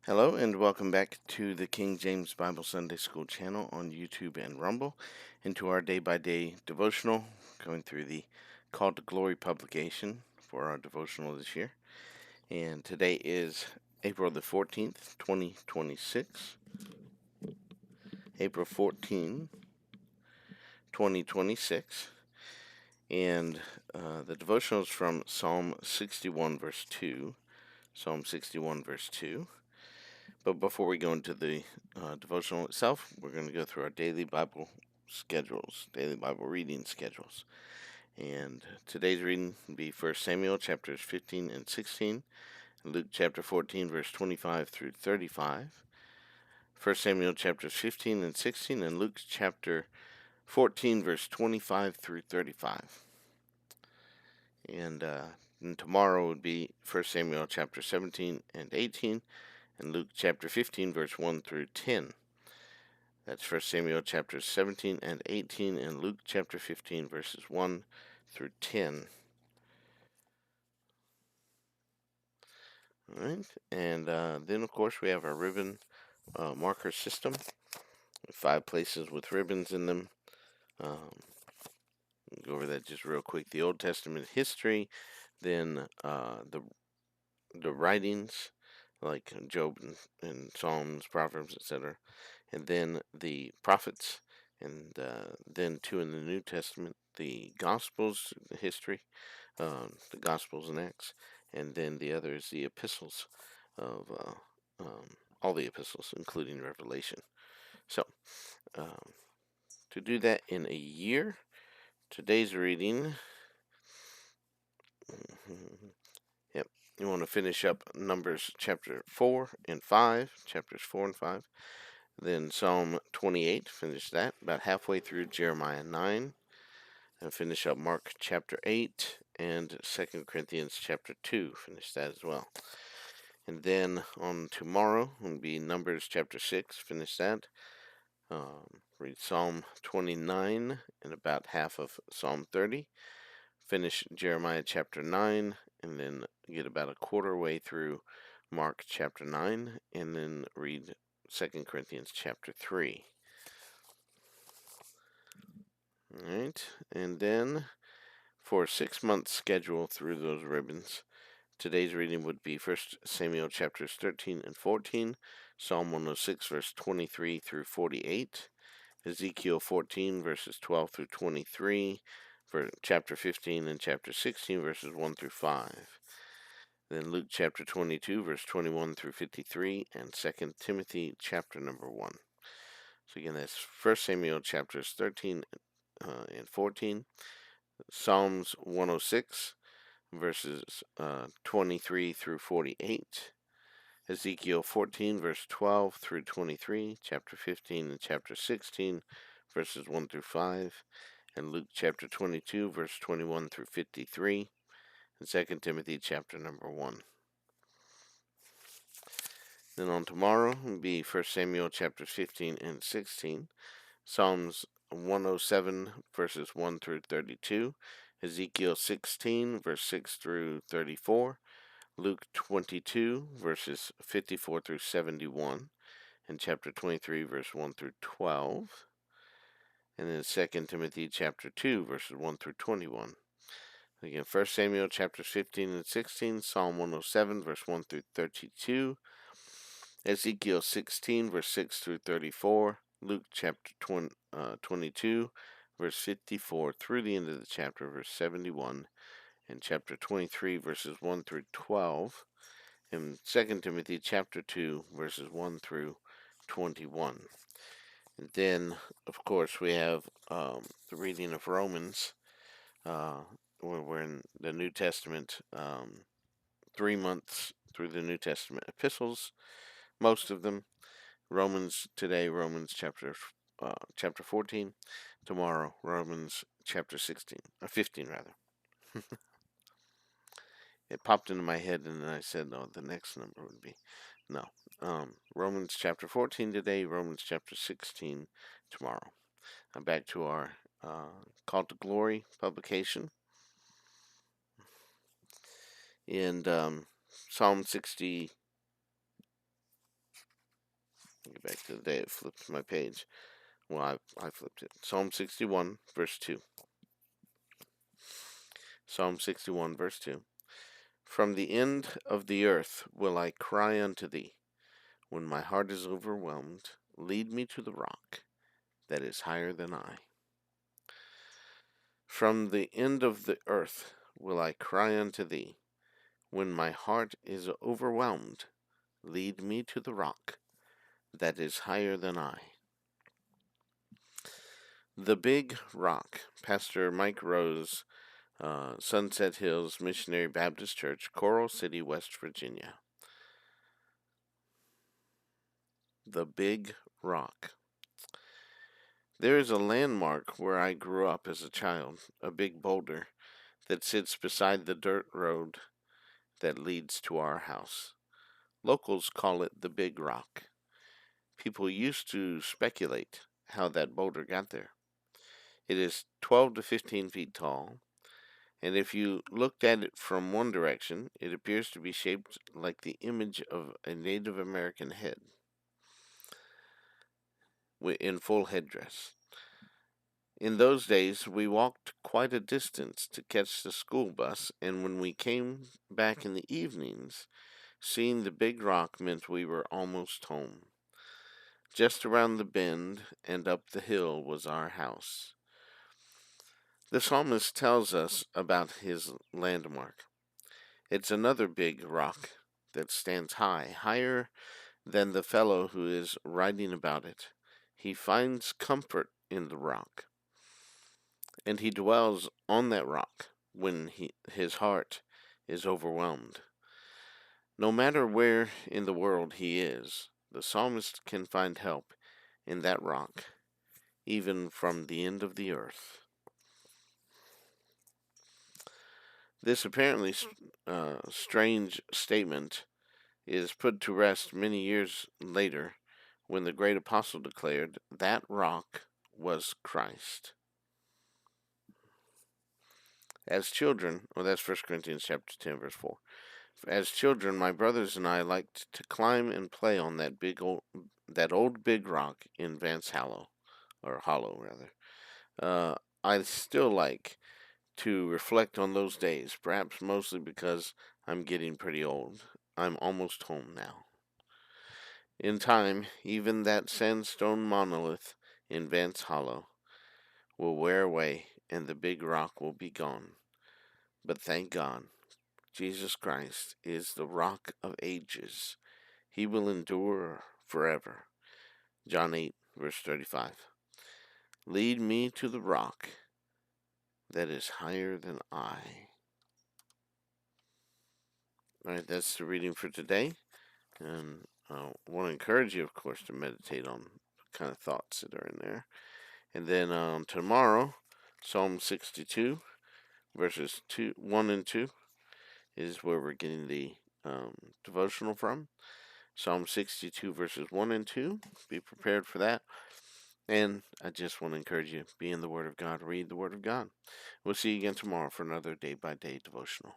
Hello and welcome back to the King James Bible Sunday School channel on YouTube and Rumble, and to our day-by-day devotional, going through the Call to Glory publication for our devotional this year. And today is April the 14th, 2026. April 14, 2026. And the devotional is from Psalm 61, verse 2. Psalm 61, verse 2. But before we go into the devotional itself, we're going to go through our daily Bible schedules, daily Bible reading schedules. And today's reading will be 1 Samuel chapters 15 and 16, Luke chapter 14, verse 25 through 35, 1 Samuel chapters 15 and 16, and Luke chapter 14, verse 25 through 35. And tomorrow would be 1 Samuel chapter 17 and 18, and Luke chapter 15, verse 1 through 10. That's 1 Samuel chapters 17 and 18, and Luke chapter 15, verses 1 through 10. All right, and then, of course, we have our ribbon marker system. 5 places with ribbons in them. Go over that just real quick. The Old Testament history, then the writings, like Job and Psalms, Proverbs, etc., and then the prophets, and then 2 in the New Testament, the Gospels, the history, the Gospels and Acts, and then the other is the epistles of all the epistles, including Revelation. So, to do that in a year, today's reading, yep, you want to finish up Numbers chapter 4 and 5, chapters 4 and 5. Then Psalm 28, finish that, about halfway through Jeremiah 9, and finish up Mark chapter 8 and 2 Corinthians chapter 2, finish that as well. And then on tomorrow will be Numbers chapter 6, finish that. Read Psalm 29 and about half of Psalm 30. Finish Jeremiah chapter 9, and then get about a quarter way through Mark chapter 9, and then read 2 Corinthians chapter 3. Alright, and then for a 6-month schedule through those ribbons, today's reading would be 1 Samuel chapters 13 and 14, Psalm 106 verse 23 through 48, Ezekiel 14 verses 12 through 23, for chapter 15 and chapter 16 verses 1 through 5. Then Luke chapter 22 verse 21 through 53, and 2 Timothy chapter number 1. So again, that's 1 Samuel chapters 13 and 14, Psalms 106 verses 23 through 48, Ezekiel 14 verse 12 through 23, chapter 15 and chapter 16 verses 1 through 5, and Luke chapter 22 verse 21 through 53, and 2 Timothy chapter number 1. Then on tomorrow will be 1 Samuel chapters 15 and 16, Psalms 107 verses 1 through 32, Ezekiel 16 verse 6 through 34, Luke 22 verses 54 through 71, and chapter 23 verse 1 through 12, and then 2 Timothy chapter 2 verses 1 through 21. Again, 1 Samuel chapters 15 and 16, Psalm 107 verse 1 through 32, Ezekiel 16 verse 6 through 34, Luke chapter 22 verse 54 through the end of the chapter, verse 71, and chapter 23 verses 1 through 12, and 2 Timothy chapter 2 verses 1 through 21. And then, of course, we have the reading of Romans. We're in the New Testament, 3 months through the New Testament epistles, most of them. Romans today, Romans chapter 14. Tomorrow, Romans chapter 16, or 15 rather. It popped into my head, and then I said, no, the next number would be, no. Romans chapter 14 today, Romans chapter 16 tomorrow. Back to our Call to Glory publication. In Psalm 60, get back to the day. It flipped my page. Well, I flipped it. Psalm 61, verse 2. Psalm 61, verse 2. From the end of the earth will I cry unto thee. When my heart is overwhelmed, lead me to the rock that is higher than I. From the end of the earth will I cry unto thee. When my heart is overwhelmed, lead me to the rock that is higher than I. The Big Rock, Pastor Mike Rose, Sunset Hills Missionary Baptist Church, Coral City, West Virginia. The Big Rock. There is a landmark where I grew up as a child, a big boulder that sits beside the dirt road that leads to our house. Locals call it the Big Rock. People used to speculate how that boulder got there. It is 12 to 15 feet tall, and if you looked at it from one direction, it appears to be shaped like the image of a Native American head in full headdress. In those days, we walked quite a distance to catch the school bus, and when we came back in the evenings, seeing the Big Rock meant we were almost home. Just around the bend and up the hill was our house. The psalmist tells us about his landmark. It's another big rock that stands high, higher than the fellow who is writing about it. He finds comfort in the rock, and he dwells on that rock when his heart is overwhelmed. No matter where in the world he is, the psalmist can find help in that rock, even from the end of the earth. This apparently strange statement is put to rest many years later when the great apostle declared that rock was Christ. As children, well, that's 1 Corinthians chapter 10, verse 4. As children, my brothers and I liked to climb and play on that old big rock in Vance Hollow, or Hollow rather. I still like to reflect on those days, perhaps mostly because I'm getting pretty old. I'm almost home now. In time, even that sandstone monolith in Vance Hollow will wear away and the big rock will be gone. But thank God, Jesus Christ is the rock of ages. He will endure forever. John 8, verse 35. Lead me to the rock that is higher than I. All right, that's the reading for today. And I want to encourage you, of course, to meditate on the kind of thoughts that are in there. And then tomorrow, Psalm 62, verses 1 and 2, is where we're getting the devotional from. Psalm 62, verses 1 and 2. Be prepared for that. And I just want to encourage you, be in the Word of God, read the Word of God. We'll see you again tomorrow for another day-by-day devotional.